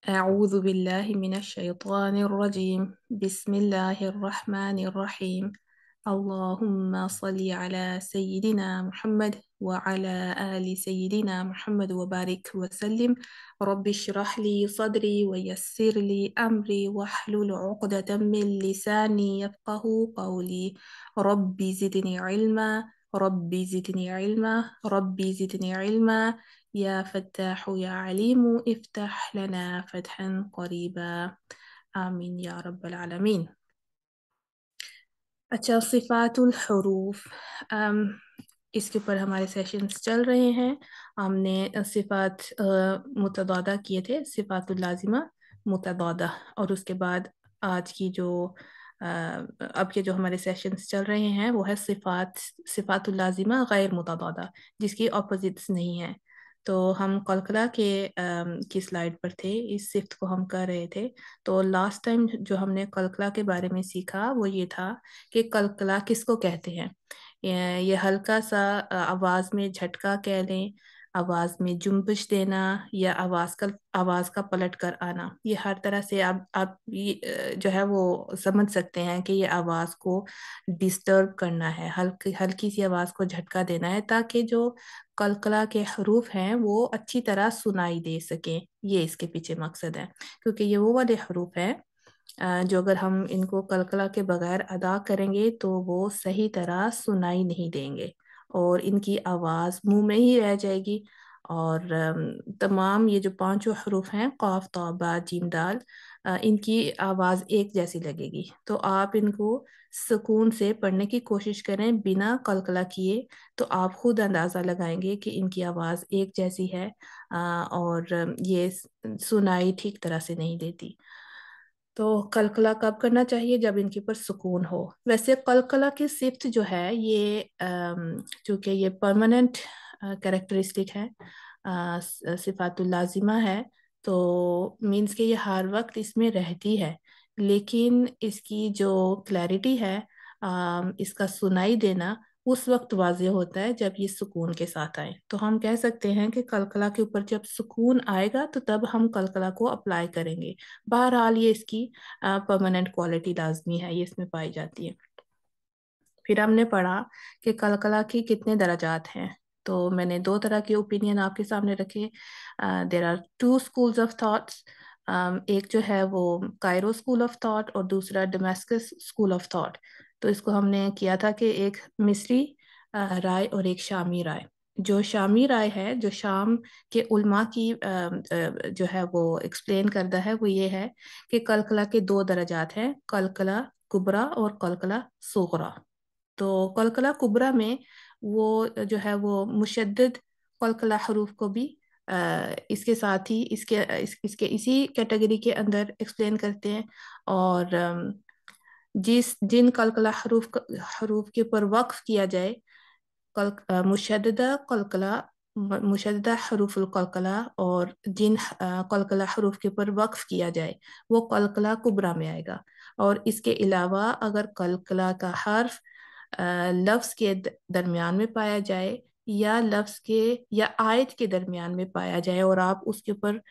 أعوذ بالله من الشيطان الرجيم بسم الله الرحمن الرحيم اللهم صل على سيدنا محمد وعلى آل سيدنا محمد وبارك وسلم رب اشرح لي صدري ويسر لي أمري واحلل عقدة من لساني يفقه قولي ربي زدني علما ربي زدني علما ربي زدني علما يا فتاح يا عليم افتح لنا فتحا قريبا آمين या रब्बल आलमीन। अच्छा, सिफातुल हुरूफ, इसके ऊपर हमारे सेशंस चल रहे हैं। हमने सिफात मुतदादा किए थे, सिफातुल लाजिमा मुतदादा, और उसके बाद आज की जो अब के जो हमारे सेशंस चल रहे हैं वो है सिफातुल लाजिमा गैर मुतदादा, जिसकी ऑपोजिट्स नहीं है। तो हम कलकला के की स्लाइड पर थे, इस सिफ्त को हम कर रहे थे। तो लास्ट टाइम जो हमने कलकला के बारे में सीखा वो ये था कि कलकला किसको कहते हैं। ये हल्का सा आवाज में झटका कह लें, आवाज में जुम्बिश देना, या आवाज का पलट कर आना, ये हर तरह से आप ये जो है वो समझ सकते हैं कि ये आवाज को डिस्टर्ब करना है, हल्की हल्की सी आवाज को झटका देना है, ताकि जो कलकला के हरूफ हैं वो अच्छी तरह सुनाई दे सकें। ये इसके पीछे मकसद है, क्योंकि ये वो वाले हरूफ हैं जो अगर हम इनको कलकला के बगैर अदा करेंगे तो वो सही तरह सुनाई नहीं देंगे और इनकी आवाज़ मुंह में ही रह जाएगी। और तमाम ये जो पांचों हरूफ हैं, क़ाफ तौ बा जीम दाल, इनकी आवाज़ एक जैसी लगेगी। तो आप इनको सुकून से पढ़ने की कोशिश करें बिना कलकला किए, तो आप खुद अंदाज़ा लगाएंगे कि इनकी आवाज़ एक जैसी है और ये सुनाई ठीक तरह से नहीं देती। तो कलकला कब करना चाहिए? जब इनके ऊपर सुकून हो। वैसे कलकला की सिफ्त जो है ये चूंकि ये परमानेंट कैरेक्टरिस्टिक है, सिफातुल लाजिमा है, तो मीन्स कि ये हर वक्त इसमें रहती है, लेकिन इसकी जो क्लैरिटी है, इसका सुनाई देना उस वक्त वाज़ेह होता है जब ये सुकून के साथ आए। तो हम कह सकते हैं कि कलकला के ऊपर जब सुकून आएगा तो तब हम कलकला को अप्लाई करेंगे। बहरहाल ये इसकी परमानेंट क्वालिटी लाजमी है, ये इसमें पाई जाती है। फिर हमने पढ़ा कि कलकला की कितने दर्जात हैं। तो मैंने दो तरह के ओपिनियन आपके सामने रखे। There are two schools of thoughts, एक जो है वो कायरो स्कूल ऑफ थॉट और दूसरा डमास्कस स्कूल ऑफ थॉट। तो इसको हमने किया था कि एक मिस्री राय और एक शामी राय। जो शामी राय है, जो शाम के उलमा की जो है वो एक्सप्लेन करता है, वो ये है कि कलकला के दो दर्जात हैं, कलकला कुबरा और कलकला सुगरा। तो कलकला कुबरा में वो जो है वो मुशद्दद कलकला हरूफ को भी इसके साथ ही इसके इसी कैटेगरी के अंदर एक्सप्लेन करते हैं। और जिन कलकला हरूफ के ऊपर वक्फ किया जाए, मुशद्ददा कलकला, मुशद्ददा हरूफुल कलकला, और जिन कलकला हरूफ के ऊपर वक्फ किया जाए वो कलकला कुबरा में आएगा। और इसके अलावा अगर कलकला का हर्फ लफ्ज़ के दरमियान में पाया जाए या लफ्ज़ के या आयत के दरमियान में पाया जाए और आप उसके ऊपर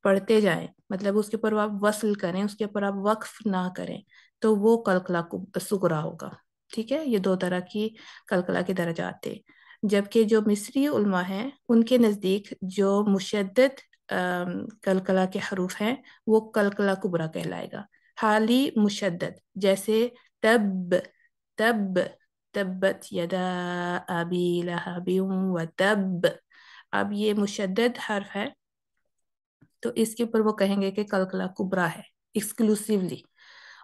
पढ़ते जाएं, मतलब उसके ऊपर आप वसल करें, उसके ऊपर आप वक्फ ना करें, तो वो कलकला सुगरा होगा। ठीक है, ये दो तरह की कलकला के दर्जात थे। जबकि जो मिस्री उलमा हैं उनके नज़दीक जो मुशद्दद कलकला के हरूफ हैं वो कलकला कुबरा कहलाएगा। हाली मुशद्दद, जैसे तब, तब, तब्बत यदा अबी लहबिन व तब। अब ये मुशद्दद हर्फ है, तो इसके ऊपर वो कहेंगे कि कलकला कुबरा है एक्सक्लूसिवली।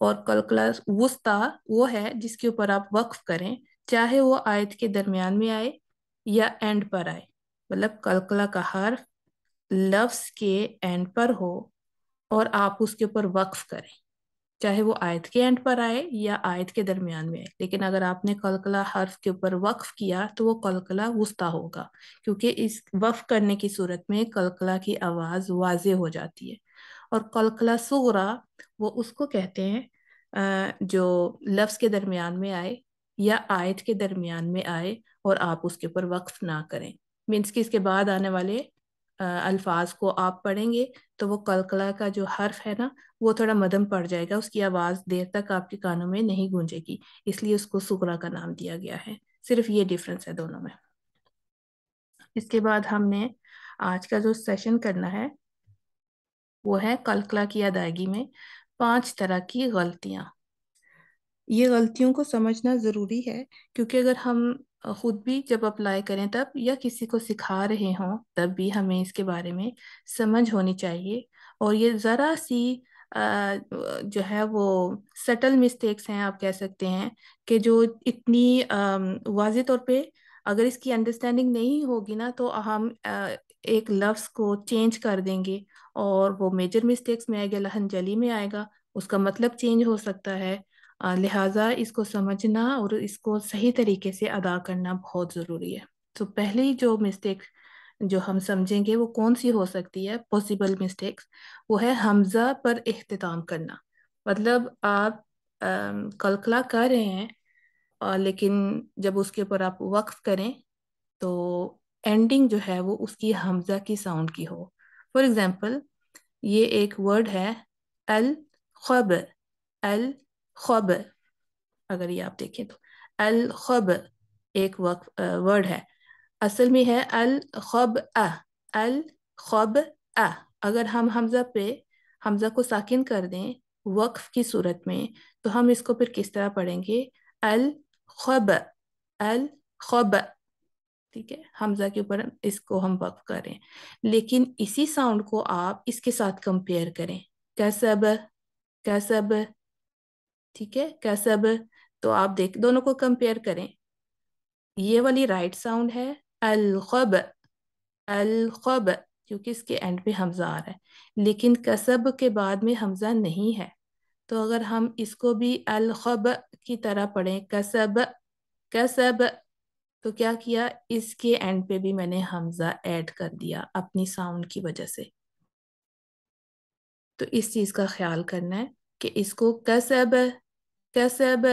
और कलकला वुस्ता वो है जिसके ऊपर आप वक्फ करें, चाहे वो आयत के दरमियान में आए या एंड पर आए, मतलब कलकला का हर्फ लफ्ज के एंड पर हो और आप उसके ऊपर वक्फ करें, चाहे वो आयत के एंड पर आए या आयत के दरमियान में आए। लेकिन अगर आपने कलकला हर्फ के ऊपर वक्फ किया तो वो कलकला वुस्ता होगा, क्योंकि इस वक्फ करने की सूरत में कलकला की आवाज़ वाज़े हो जाती है। और कलकला सुगरा वो उसको कहते हैं जो लफ्ज़ के दरमियान में आए या आयत के दरमियान में आए और आप उसके ऊपर वक्फ ना करें, मीन्स कि इसके बाद आने वाले الفاظ کو آپ پڑھیں گے تو وہ قلقلہ کا جو حرف ہے نا وہ تھوڑا مدھم پڑ جائے گا، اس کی آواز دیر تک آپ کے کانوں میں نہیں گونجے گی، اس لیے اس کو سغرا کا نام دیا گیا ہے۔ صرف یہ ڈیفرنس ہے دونوں میں۔ اس کے بعد ہم نے آج کا جو سیشن کرنا ہے وہ ہے قلقلہ کی ادائیگی میں 5 طرح کی غلطیاں۔ یہ غلطیوں کو سمجھنا ضروری ہے، کیونکہ اگر ہم خود بھی جب اپلائی کریں تب، یا کسی کو سکھا رہے ہوں تب بھی ہمیں اس کے بارے میں سمجھ ہونی چاہیے۔ اور یہ ذرا سی جو ہے وہ سٹل مسٹیکس ہیں، آپ کہہ سکتے ہیں، کہ جو اتنی واضح طور پہ اگر اس کی انڈرسٹینڈنگ نہیں ہوگی نا تو ہم ایک لفظ کو چینج کر دیں گے اور وہ میجر مسٹیکس میں آئے گا، لہن جلی میں آئے گا، اس کا مطلب چینج ہو سکتا ہے۔ لہٰذا اس کو سمجھنا اور اس کو صحیح طریقے سے ادا کرنا بہت ضروری ہے۔ تو پہلی جو مسٹیک جو ہم سمجھیں گے وہ کون سی ہو سکتی ہے، پاسبل مسٹیکس، وہ ہے حمزہ پر اختتام کرنا۔ مطلب آپ قلقلہ کر رہے ہیں لیکن جب اس کے اوپر آپ وقف کریں تو اینڈنگ جو ہے وہ اس کی حمزہ کی ساؤنڈ کی ہو۔ فار ایگزامپل یہ ایک ورڈ ہے الخبر، الخبر، اگر یہ آپ دیکھیں تو الخبر ایک ورڈ ہے، اصل میں ہے الخبأ، الخبأ۔ اگر ہم حمزہ کو ساکن کر دیں وقف کی صورت میں تو ہم اس کو پھر کس طرح پڑھیں گے؟ الخبأ، الخبأ، ٹھیک ہے، حمزہ کے اوپر اس کو ہم وقف کریں، لیکن اسی ساؤنڈ کو آپ اس کے ساتھ کمپیئر کریں، کسب، کسب، ٹھیک ہے، کسب، تو آپ دونوں کو کمپیئر کریں۔ یہ والی رائٹ ساؤنڈ ہے الخب، الخب، کیونکہ اس کے اینڈ پہ حمزہ آ رہا ہے، لیکن کسب کے بعد میں حمزہ نہیں ہے، تو اگر ہم اس کو بھی الخب کی طرح پڑھیں، کسب، کسب، تو کیا کیا، اس کے اینڈ پہ بھی میں نے حمزہ ایڈ کر دیا اپنی ساؤنڈ کی وجہ سے۔ تو اس چیز کا خیال کرنا ہے کہ اس کو کسب، کسب،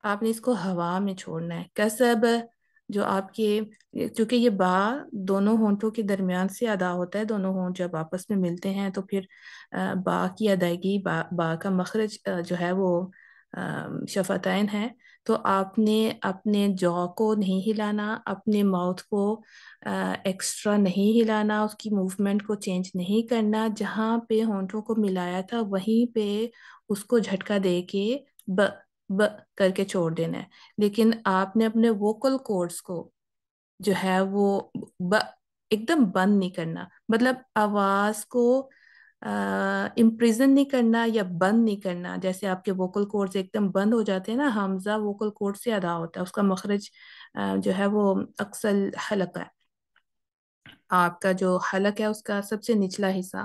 آپ نے اس کو ہوا میں چھوڑنا ہے، کسب، جو آپ کے، چونکہ یہ با دونوں ہونٹوں کے درمیان سے ادا ہوتا ہے، دونوں ہونٹ جب آپس میں ملتے ہیں تو پھر با کی ادائیگی، با کا مخرج جو ہے وہ شفتین ہے، تو آپ نے اپنے جو کو نہیں ہلانا، اپنے ماؤتھ کو ایکسٹرا نہیں ہلانا، اس کی موومنٹ کو چینج نہیں کرنا، جہاں پہ ہونٹوں کو ملایا تھا وہیں پہ اس کو جھٹکا دے کے ب کر کے چھوڑ دینا ہے، لیکن آپ نے اپنے ووکل کورڈز کو جو ہے وہ ب ایک دم بند نہیں کرنا، مطلب آواز کو امپریزن نہیں کرنا یا بند نہیں کرنا۔ جیسے آپ کے ووکل کورڈز ایک دم بند ہو جاتے ہیں نا، حمزہ ووکل کورڈ سے ادا ہوتا ہے، اس کا مخرج جو ہے وہ اکسل حلق ہے، آپ کا جو حلق ہے اس کا سب سے نچلا حصہ،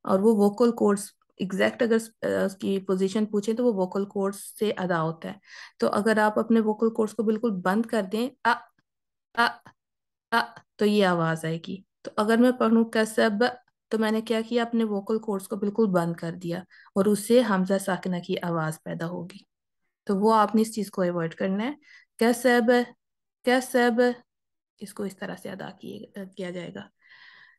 اور وہ ووکل کورڈز ایگزیکٹ اگر اس کی پوزیشن پوچھیں تو وہ ووکل کورڈز سے ادا ہوتا ہے۔ تو اگر آپ اپنے ووکل کورڈز کو بالکل بند کر دیں ا ا تو یہ آواز آئے گی۔ تو اگر میں پڑھوں کسب تو میں نے کیا کیا، اپنے ووکل کورڈز کو بالکل بند کر دیا اور اس سے حمزہ ساکنہ کی آواز پیدا ہوگی، تو وہ آپ نے اس چیز کو ایوائڈ کرنا ہے۔ کسب، کسب، اس کو اس طرح سے ادا کیا جائے گا۔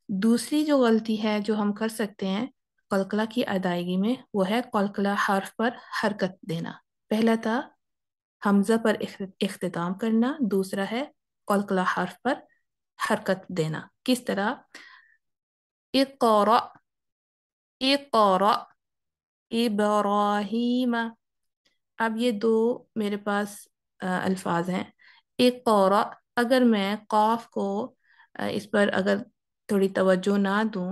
دوسری جو غلطی ہے جو ہم کر سکتے ہیں قلقلہ کی ادائیگی میں، وہ ہے قلقلہ حرف پر حرکت دینا۔ پہلا تھا حمزہ پر اختتام کرنا، دوسرا ہے قلقلہ حرف پر حرکت دینا۔ کس طرح؟ اقرأ، اقرأ، ابراہیم، اب یہ دو میرے پاس الفاظ ہیں، اقرأ، اگر میں قاف کو اس پر اگر تھوڑی توجہ نہ دوں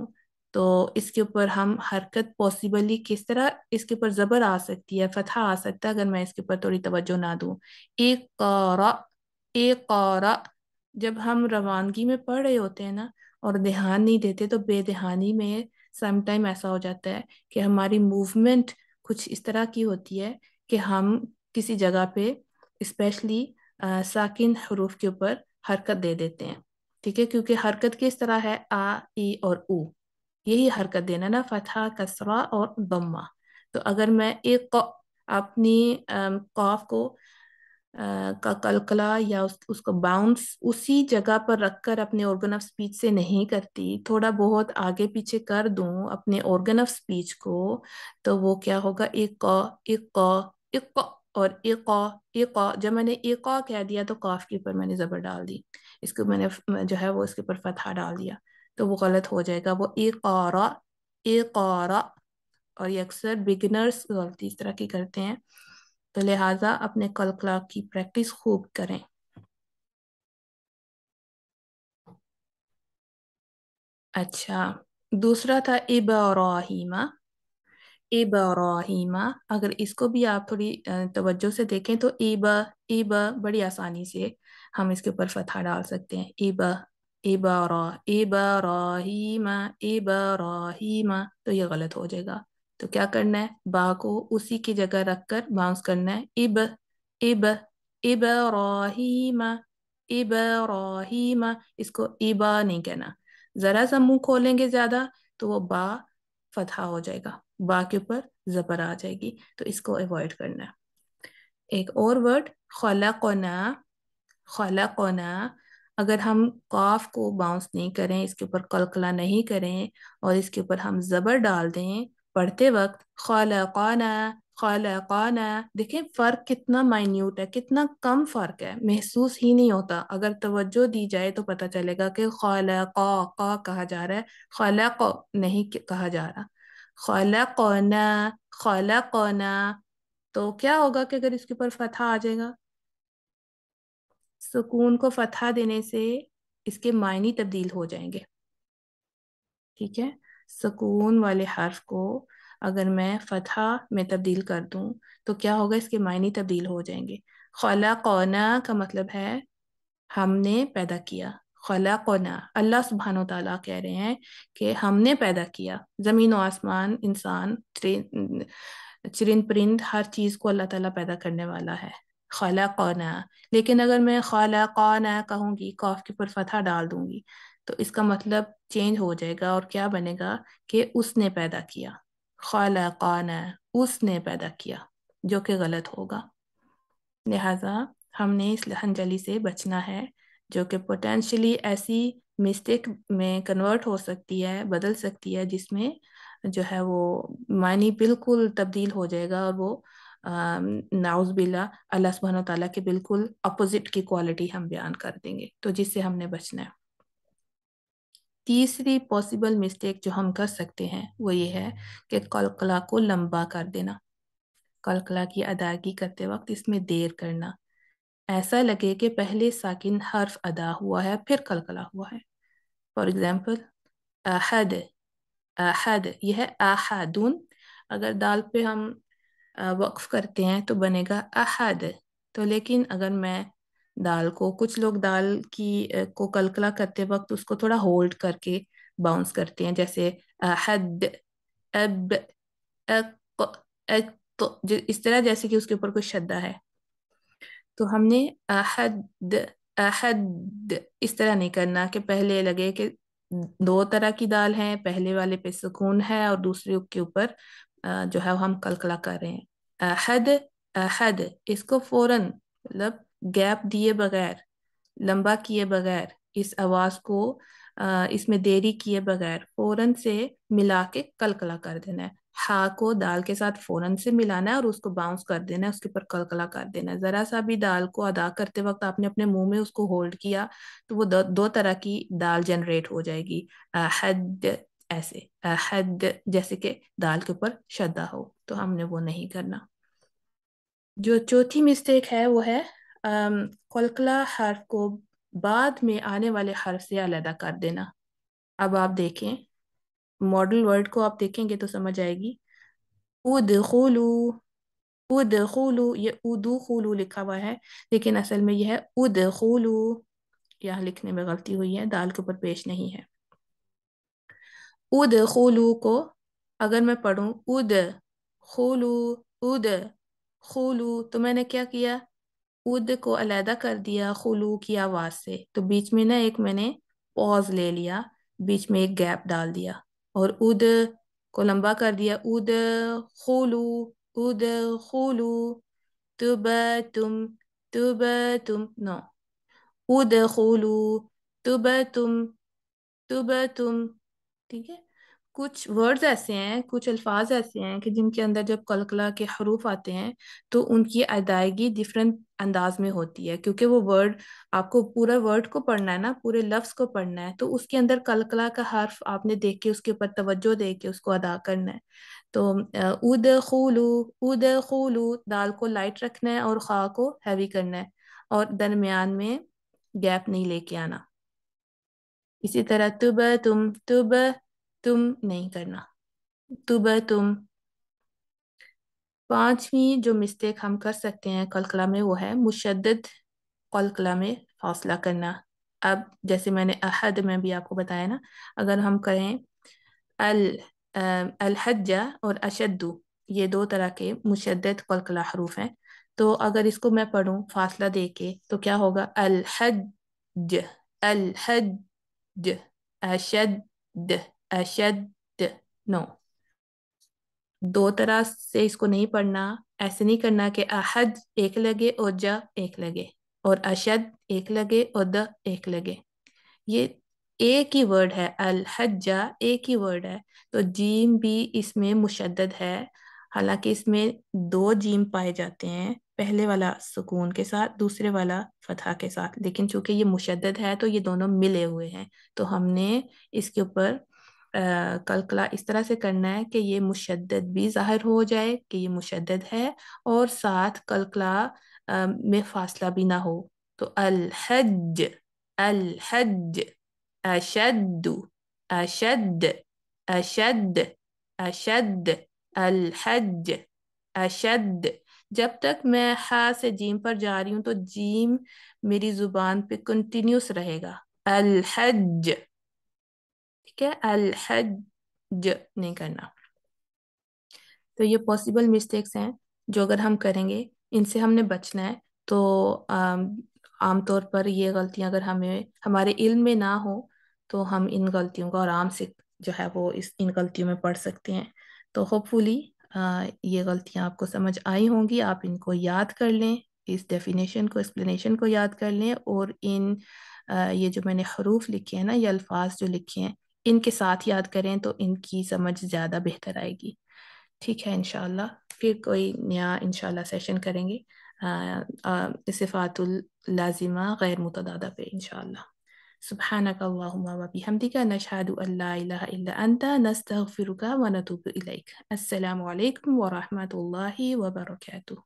تو اس کے اوپر ہم حرکت پاسبلی کس طرح، اس کے اوپر زبر آ سکتی ہے، فتحہ آ سکتا ہے اگر میں اس کے اوپر تھوڑی توجہ نہ دوں۔ اقرأ، اقرأ، جب ہم روانگی میں پڑھ رہے ہوتے ہیں نا اور دھیان نہیں دیتے تو بے دھیانی میں سم ٹائم ایسا ہو جاتا ہے کہ ہماری موومنٹ کچھ اس طرح کی ہوتی ہے کہ ہم کسی جگہ پہ اسپیشلی ساکن حروف کے اوپر حرکت دے دیتے ہیں، ٹھیک ہے، کیونکہ حرکت کس طرح ہے، آ، ای اور او، یہی حرکت دینا نا، فتحہ، کسرہ اور ضمہ۔ تو اگر میں ایک اپنی قاف کو کا कलकला या उसको बाउंस उसी जगह पर रखकर अपने ऑर्गन ऑफ स्पीच से नहीं करती, थोड़ा बहुत आगे पीछे कर दूं अपने ऑर्गन ऑफ स्पीच को, तो वो क्या होगा, इक और इक। जब मैंने इक कह दिया तो काफ के ऊपर मैंने जबर डाल दी, इसको मैंने जो है वो इसके ऊपर फतहा डाल दिया, तो वो गलत हो जाएगा, वो इक़रा। और ये अक्सर बिगिनर्स गलती इस तरह की करते हैं, तो लिहाजा अपने कलकला की प्रैक्टिस खूब करें। अच्छा, दूसरा था इब्राहीमा। इब्राहीमा, अगर इसको भी आप थोड़ी तवज्जो से देखें तो इब बड़ी आसानी से हम इसके ऊपर फतहा डाल सकते हैं। इब्राहीमा, इब्राहीमा, तो ये गलत हो जाएगा। तो क्या करना है, बा को उसी की जगह रखकर बाउंस करना है, इब इब्राहीमा, इब्राहीमा। इसको इबा नहीं कहना, जरा सा मुंह खोलेंगे ज्यादा तो वो बा फतहा हो जाएगा, बा के ऊपर जबर आ जाएगी, तो इसको अवॉइड करना है। एक और वर्ड खलकना। खलकना, अगर हम काफ को बाउंस नहीं करें, इसके ऊपर कलकला नहीं करें और इसके ऊपर हम जबर डाल दें पढ़ते वक्त, खलकाना, खलकाना, देखें फर्क कितना माइन्यूट है, कितना कम फर्क है, महसूस ही नहीं होता। अगर तवज्जो दी जाए तो पता चलेगा कि खलका का कहा जा रहा है, खलक नहीं कहा जा रहा। खलकना, खलकना, तो क्या होगा कि अगर इसके ऊपर फतहा आ जाएगा, सुकून को फतहा देने से इसके मायने तब्दील हो जाएंगे। ठीक है, सुकून वाले हर्फ को अगर मैं फतहा में तब्दील कर दूं तो क्या होगा, इसके मायने तब्दील हो जाएंगे। खलकना का मतलब है हमने पैदा किया। खलकना, अल्लाह सुब्हानो ताला कह रहे हैं कि हमने पैदा किया, जमीन और आसमान, इंसान, चिरिंद परिंद, हर चीज को अल्लाह ताला पैदा करने वाला है। खलकना, लेकिन अगर मैं खलकना कहूंगी, काफ के ऊपर फतहा डाल दूंगी, तो इसका मतलब चेंज हो जाएगा और क्या बनेगा कि उसने पैदा किया। खलकना, उसने पैदा किया, जो कि गलत होगा। लिहाजा हमने इस लहनजली से बचना है, जो कि पोटेंशली ऐसी मिस्टेक में कन्वर्ट हो सकती है, बदल सकती है, जिसमें जो है वो मानी बिल्कुल तब्दील हो जाएगा और वो नाउज बिल्ला अल्लाह सुब्हानो ताला के बिल्कुल अपोजिट की क्वालिटी हम बयान कर देंगे, तो जिससे हमने बचना है। तीसरी पॉसिबल मिस्टेक जो हम कर सकते हैं वो ये है कि कलकला को लंबा कर देना, कलकला की अदायगी करते वक्त इसमें देर करना, ऐसा लगे कि पहले साकिन हर्फ अदा हुआ है फिर कलकला हुआ है। फॉर एग्जाम्पल, अहद, अहद, यह है अहदुन, अगर दाल पे हम वक्फ करते हैं तो बनेगा अहद। तो लेकिन अगर मैं दाल को, कुछ लोग दाल की को कलकला करते वक्त उसको थोड़ा होल्ड करके बाउंस करते हैं, जैसे अहद, अब, अक, अक, तो इस तरह, जैसे कि उसके ऊपर कोई शद्दा है। तो हमने अहद, अहद इस तरह नहीं करना कि पहले लगे कि दो तरह की दाल है, पहले वाले पे सुकून है और दूसरे के ऊपर जो है वो हम कलकला कर रहे हैं। अहद, अहद, इसको फौरन मतलब गैप दिए बगैर, लंबा किए बगैर, इस आवाज को इसमें देरी किए बगैर फौरन से मिला के कलकला कर देना है। हा को दाल के साथ फौरन से मिलाना है और उसको बाउंस कर देना है, उसके ऊपर कलकला कर देना है। जरा सा भी दाल को अदा करते वक्त आपने अपने मुंह में उसको होल्ड किया तो वो दो तरह की दाल जनरेट हो जाएगी। हद, ऐसे हद, जैसे कि दाल के ऊपर शद्दा हो, तो हमने वो नहीं करना। जो चौथी मिस्टेक है वो है कलकला हर्फ को बाद में आने वाले हर्फ से अलग कर देना। अब आप देखें, मॉडल वर्ड को आप देखेंगे तो समझ आएगी। उदखुलू, उदखुलू, ये उदुखुलू लिखा हुआ है, लेकिन असल में यह है उदखुलू, यहाँ लिखने में गलती हुई है, दाल के ऊपर पेश नहीं है। उदखुलू को अगर मैं पढ़ूं उद खुलू, उद खुलू, तो मैंने क्या किया, उद को अलहदा कर दिया खुलू की आवाज से, तो बीच में ना एक मैंने पॉज ले लिया, बीच में एक गैप डाल दिया और उद को लंबा कर दिया, उद खुलू, उद खुलू, तुम, तुबतुम, नो, उदखुलू, तुबतुम, तुबतुम, ठीक है। कुछ वर्ड्स ऐसे हैं, कुछ अल्फाज ऐसे हैं कि जिनके अंदर जब कलकला के हरूफ आते हैं तो उनकी अदायगी डिफरेंट अंदाज में होती है, क्योंकि वो वर्ड, आपको पूरा वर्ड को पढ़ना है ना, पूरे लफ्ज को पढ़ना है, तो उसके अंदर कलकला का हर्फ आपने देख के उसके ऊपर तवज्जो दे के उसको अदा करना है। तो उदखुलू, उदखुलू, दाल को लाइट रखना है और खा को हैवी करना है, और दरमियान में गैप नहीं लेके आना। इसी तरह तुम नहीं करना, तुम। पांचवी जो मिस्टेक हम कर सकते हैं कलकला में, वो है मुशद्दद कलकला में फासला करना। अब जैसे मैंने अहद में भी आपको बताया ना, अगर हम करें अल अल हज्जा और अशद्दु, ये दो तरह के मुशद्दद कलकला हरूफ हैं। तो अगर इसको मैं पढ़ूं फासला दे के तो क्या होगा, अल हज, अल हज, अशद, अशद, नो, दो तरह से इसको नहीं पढ़ना। ऐसे नहीं करना कि अहद एक लगे और ज एक लगे, और अशद एक लगे और द एक लगे। ये एक ही वर्ड है, अल हज्जा एक ही वर्ड है, तो जीम भी इसमें मुशद्दद है। हालांकि इसमें दो जीम पाए जाते हैं, पहले वाला सुकून के साथ, दूसरे वाला फतहा के साथ, लेकिन चूंकि ये मुशद्दद है तो ये दोनों मिले हुए हैं। तो हमने इसके ऊपर कलकला इस तरह से करना है कि ये मुशद्दद भी जाहिर हो जाए कि ये मुशद्दद है, और साथ कलकला में फासला भी ना हो। तो अल हज, अल हज, अशद, अशद, अशद, अशद, अल हज, अशद। जब तक मैं हा से जीम पर जा रही हूं तो जीम मेरी जुबान पे कंटिन्यूस रहेगा, अल हज, ठीक है, अल हज नहीं करना। तो ये पॉसिबल मिस्टेक्स हैं जो अगर हम करेंगे, इनसे हमने बचना है। तो आमतौर पर ये गलतियां अगर हमें हमारे इल्म में ना हो तो हम इन गलतियों को आराम से जो है वो इन गलतियों में पढ़ सकते हैं। तो होपफुली ये गलतियां आपको समझ आई होंगी, आप इनको याद कर लें, इस डेफिनेशन को, एक्सप्लेनेशन को याद कर लें, और ये जो मैंने हरूफ लिखे हैं ना, ये अल्फाज जो लिखे हैं, इनके साथ याद करें तो इनकी समझ ज़्यादा बेहतर आएगी। ठीक है, इंशाल्लाह फिर कोई नया इंशाल्लाह सेशन करेंगे सिफ़ातुल लाज़िमा गैर मुतदादा पे इंशाल्लाह। सुब्हानक अल्लाहुम्मा व बिहम्दिका नशहदु अल्ला इलाहा इल्ला अंता नस्तगफिरुका व नतूबु इलैक। अस्सलामु अलैकुम व रहमतुल्लाहि व बरकातुहू।